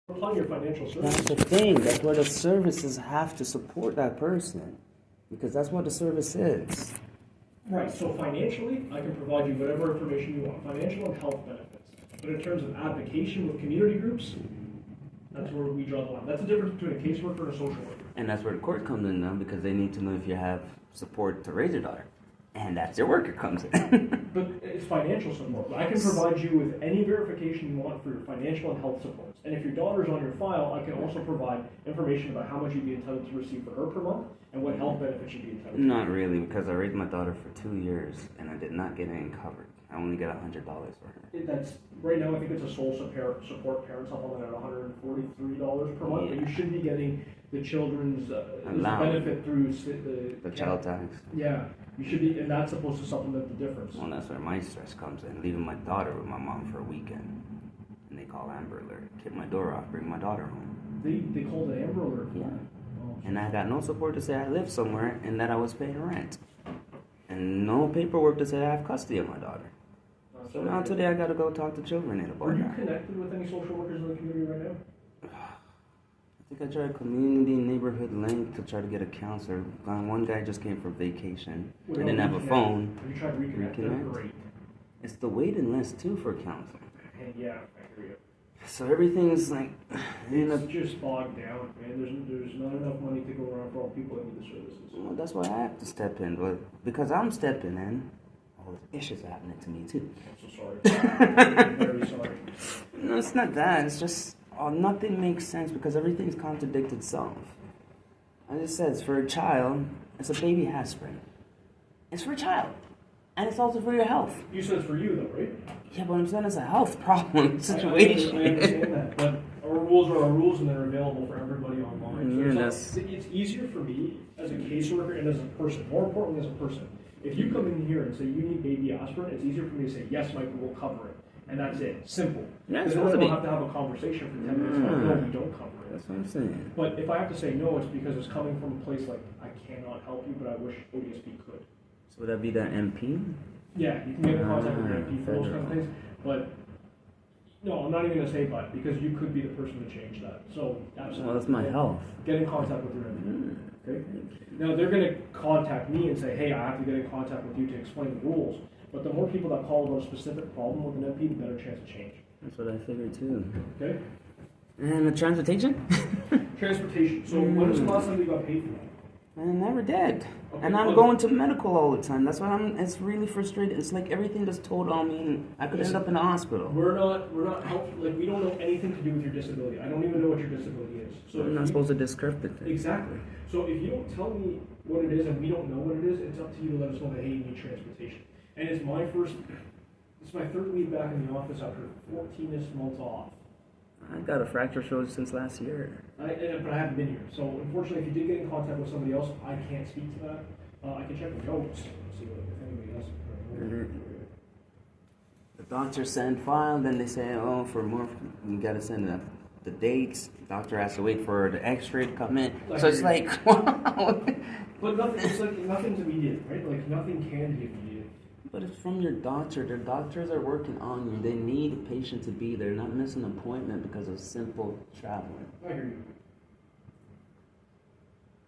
applying your financial services. That's the thing. That's where the services have to support that person. Because that's what the service is. Right, so financially, I can provide you whatever information you want, financial and health benefits. But in terms of application with community groups, that's where we draw the line. That's the difference between a caseworker and a social worker. And that's where the court comes in now, because they need to know if you have support to raise your daughter. And that's your worker comes in. But it's financial support. I can provide you with any verification you want for your financial and health supports. And if your daughter's on your file, I can also provide information about how much you'd be entitled to receive for her per month and what health benefits you'd be entitled to. Not really, because I raised my daughter for 2 years and I did not get any covered. I only got $100 for her. That's right now. I think it's a sole support parent supplement at $143 per month. Yeah. But you should be getting the children's benefit through the child tax. Yeah, you should be, and that's supposed to supplement the difference. Well, that's where my stress comes in. Leaving my daughter with my mom for a weekend, and they call Amber Alert, kick my door off, bring my daughter home. They called it Amber Alert. Yeah. And I got no support to say I live somewhere and that I was paying rent, and no paperwork to say I have custody of my daughter. So now today I got to go talk to children in about Are you that. connected with any social workers in the community right now? I think I tried community neighborhood link to try to get a counselor. One guy just came from vacation. I didn't have a phone. Have you tried to reconnect? They're great. It's the waiting list too for counseling. And yeah, I hear you. So everything's like, it's just bogged down, man. There's not enough money to go around for all people that need the services. Well, that's why I have to step in. But because I'm stepping in, all the issues are happening to me too. I'm so sorry. I'm very sorry. No, it's not that. It's just nothing makes sense because everything's contradicts itself. I just said it's for a child. It's a baby aspirin. It's for a child. And it's also for your health. You said it's for you, though, right? Yeah, but I'm saying it's a health problem situation. I understand that, but our rules are our rules, and they're available for everybody online. So it's easier for me as a caseworker and as a person, more importantly as a person. If you come in here and say you need baby aspirin, it's easier for me to say, yes, Michael, we'll cover it. And that's it. Simple. Yeah, because we don't have to have a conversation for 10 minutes. No, we don't cover it. That's what I'm saying. But if I have to say no, it's because it's coming from a place like, I cannot help you, but I wish ODSP could. So would that be that MP? Yeah, you can get in contact with your MP for those kind of things. But, no, I'm not even going to say but, because you could be the person to change that. So, absolutely. Well, that's my health. Get in contact with your MP. Okay? Now, they're going to contact me and say, hey, I have to get in contact with you to explain the rules. But the more people that call about a specific problem with an MP, the better chance of change. That's what I figured too. Okay? And the transportation? Transportation. So when was the last time you got paid for that? I never did. Okay, and I'm going to medical all the time. That's why it's really frustrating. It's like everything just told on me and I could end up in a hospital. We're not helping, like we don't know anything to do with your disability. I don't even know what your disability is. So I'm not supposed to describe it. Exactly. So if you don't tell me what it is and we don't know what it is, it's up to you to let us know that, hey, you need transportation. And it's my third week back in the office after 14 months off. I got a fracture shoulder since last year. But I haven't been here. So unfortunately, if you did get in contact with somebody else, I can't speak to that. I can check the notes and see if anybody else. The doctor send file, then they say, oh, for more, you got to send the dates. The doctor has to wait for the X-ray to come in. So it's like, wow. But it's like nothing's immediate, right? Like nothing can be immediate. But it's from your doctor. Their doctors are working on you. They need a patient to be there, not miss an appointment because of simple traveling. I hear you.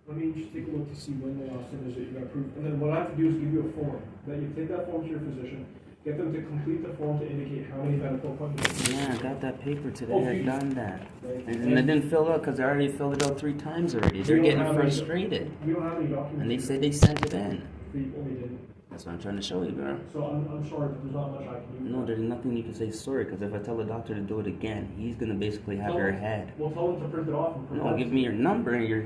Let me just take a look to see when the last time is that you got approved. And then what I have to do is give you a form. Then you take that form to your physician, get them to complete the form to indicate how many medical appointments. Yeah, I got that paper today. I've done that. Right. And I didn't fill out because I already filled it out 3 times already. They're getting frustrated. We don't have any documents. And they say they sent it in. We only didn't. That's what I'm trying to show you, girl. So I'm sorry, but there's not much I can do. No, there's nothing you can say sorry, because if I tell the doctor to do it again, he's going to basically have your head. Well, tell him to print it off. No, give me your number and your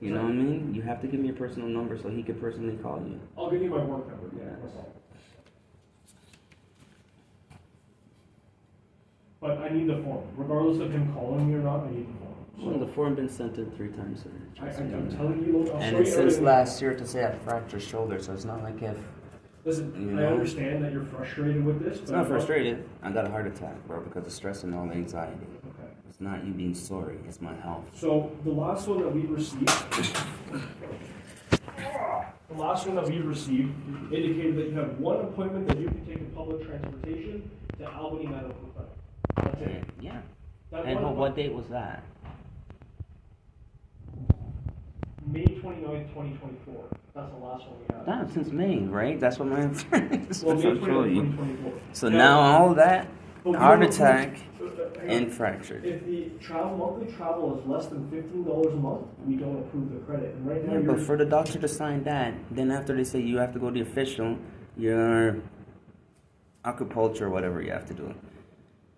you know what I mean? You have to give me your personal number so he can personally call you. I'll give you my work number. Yeah, that's all. But I need the form. Regardless of him calling me or not, I need the form. Well, the form been sent in 3 times already. I'm telling you, I'll and show it's you since last year to say I fractured shoulder, so it's not like if... Listen, I understand that you're frustrated with this. It's not frustrated. I got a heart attack, bro, because of stress and all the anxiety. Okay. It's not you being sorry, it's my health. So the last one that we received... indicated that you have 1 appointment that you can take in public transportation to Albany Medical Clinic. That's it. Yeah. And what date was that? May 29th, 2024. That's the last one we had. That since May, right? That's what my friends Well, May 29th, told you. 2024. So now all that, But heart we don't attack, approve- and fractured. If the monthly travel is less than $15 a month, we don't approve the credit. And right now, Yeah, but for the doctor to sign that, then after they say you have to go to the official, your acupuncture, whatever you have to do,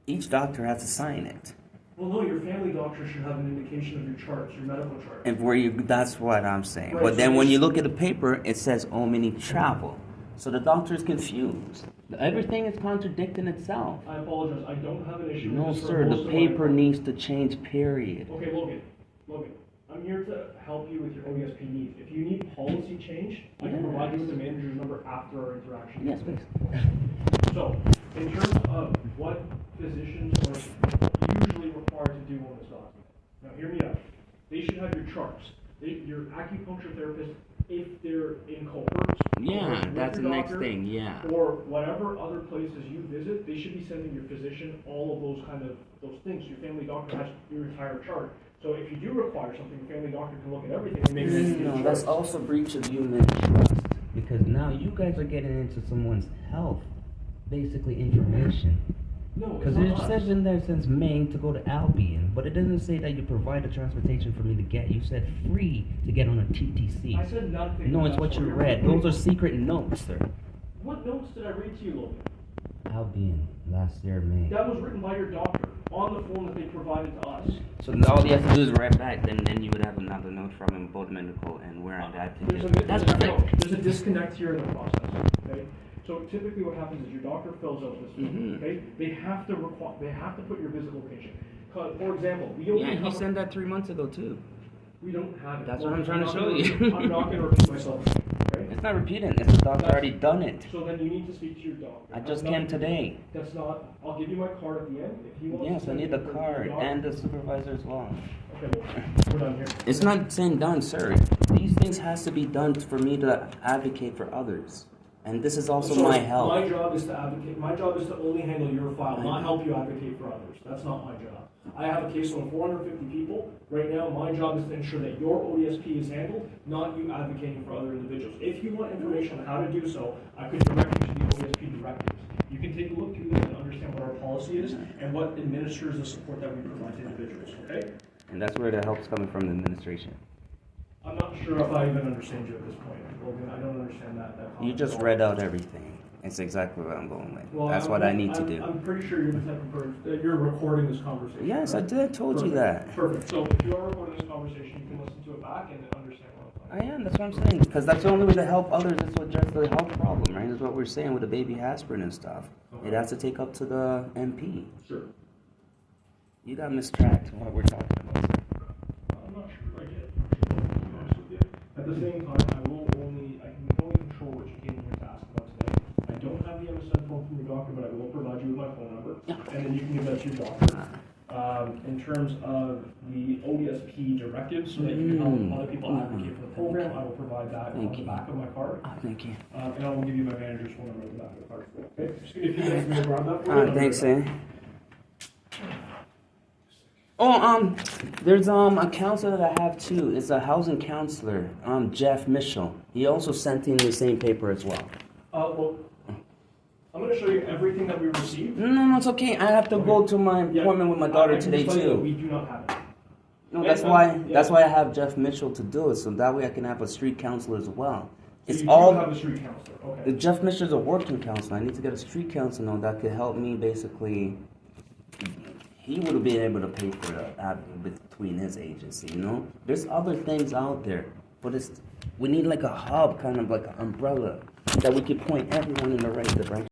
each doctor has to sign it. Well, no, your family doctor should have an indication of your charts, your medical charts. And that's what I'm saying. Right, But then so when you look at the paper, it says only travel. So the doctor is confused. Everything is contradicting itself. I apologize. I don't have an issue No, with this. sir, for most the of my paper clients. needs to change, period. Okay, Logan, I'm here to help you with your ODSP needs. If you need policy change, I can provide you with the manager's number after our interaction. Yes, please. So, in terms of what physicians are usually required to do on this document, now hear me out. They should have your charts. Your acupuncture therapist, if they're in cohorts, Yeah, with that's the your next doctor, thing, yeah. or whatever other places you visit, they should be sending your physician all of those things. Your family doctor has your entire chart. So if you do require something, your family doctor can look at everything and make No, that's also breach of human trust. Because now you guys are getting into someone's health, basically information. No, it's Because not it us. says in there since Maine to go to Albion, but it doesn't say that you provide the transportation for me to get. You said free to get on a TTC. I said nothing. No, it's That's what you you're read. reading. Those are secret notes, sir. What notes did I read to you, Logan? Albion, last year, May. That was written by your doctor on the form that they provided to us. So all you have to do is write back, then you would have another note from him, both medical and where I'm at. That's perfect. There's a disconnect here in the process. Okay. So typically, what happens is your doctor fills out this form. Okay. They have to put your visit location. For example, we don't. Yeah, he sent that 3 months ago too. We don't have it. That's what I'm trying to show you. I'm not going to repeat myself. Okay. It's not repeating. It's the doctor already done it. So then you need to speak to your doctor. I just came today. That's not. I'll give you my card at the end. If he wants. Yes, to I need the your card doctor- and the supervisor as well. Okay, we're done here. It's not saying done, sir. These things has to be done for me to advocate for others. And this is also So my health. My job is to advocate. My job is to only handle your file, not help you advocate for others. That's not my job. I have a case of 450 people. Right now, my job is to ensure that your ODSP is handled, not you advocating for other individuals. If you want information on how to do so, I could direct you to the ODSP directives. You can take a look through them and understand what our policy is and what administers the support that we provide to individuals, okay? And that's where the help's coming from, the administration. I'm not sure if I even understand you at this point, Logan. I don't understand that You comment just at all. read out everything. It's exactly what I'm going with. Well, That's what I need to do. I'm pretty sure you're the type of person that you're recording this conversation. Yes, I correct? did. I told you that. Perfect. So if you are recording this conversation, you can listen to it back and understand what I'm I am. That's what I'm saying. Because that's the only way to help others is to address the health problem, right? That's what we're saying with the baby aspirin and stuff. Okay. It has to take up to the MP. Sure. You got mistracked what we're talking about, sir. I'm not sure I get it, to be honest with you. At the same time, I can only control what you came here to ask about today. I don't have the MSN phone from your doctor, but I will provide you with my phone number, and then you can give that to your doctor. In terms of the ODSP directives, so that you can help other people advocate for the program, I will provide that on the back of my card. Thank you. And I will give you my manager's phone number on the back of the card. Okay? Just give me a few minutes for me to grab that for you. Thanks, eh? Oh, there's a counselor that I have too. It's a housing counselor, Jeff Mitchell. He also sent in the same paper as well. Well, I'm going to show you everything that we received. No, it's okay. I have to go to my appointment with my daughter I can today just tell you that too. we do not have it. No, that's why I have Jeff Mitchell to do it, so that way I can have a street counselor as well. So It's you all. do have a street counselor. Okay. Jeff Mitchell's a working counselor. I need to get a street counselor now that could help me basically. He would have been able to pay for the between his agency, you know? There's other things out there, but we need like a hub, kind of like an umbrella, that we could point everyone in the right direction.